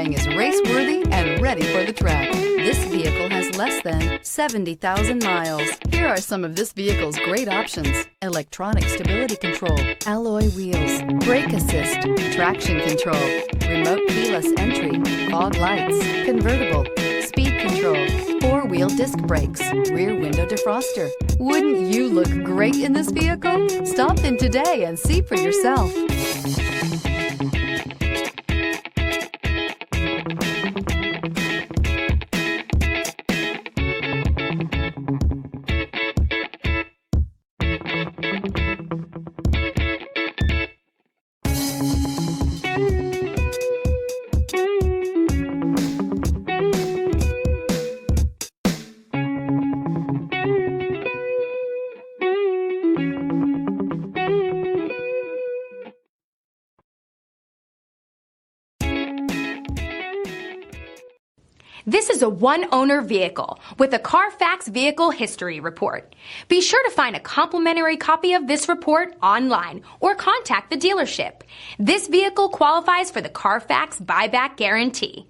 Mustang is race-worthy and ready for the track. This vehicle has less than 70,000 miles. Here are some of this vehicle's great options: electronic stability control, alloy wheels, brake assist, traction control, remote keyless entry, fog lights, convertible, speed control, four-wheel disc brakes, rear window defroster. Wouldn't you look great in this vehicle? Stop in today and see for yourself. This is a one-owner vehicle with a CARFAX Vehicle History Report. Be sure to find a complimentary copy of this report online or contact the dealership. This vehicle qualifies for the CARFAX Buyback Guarantee.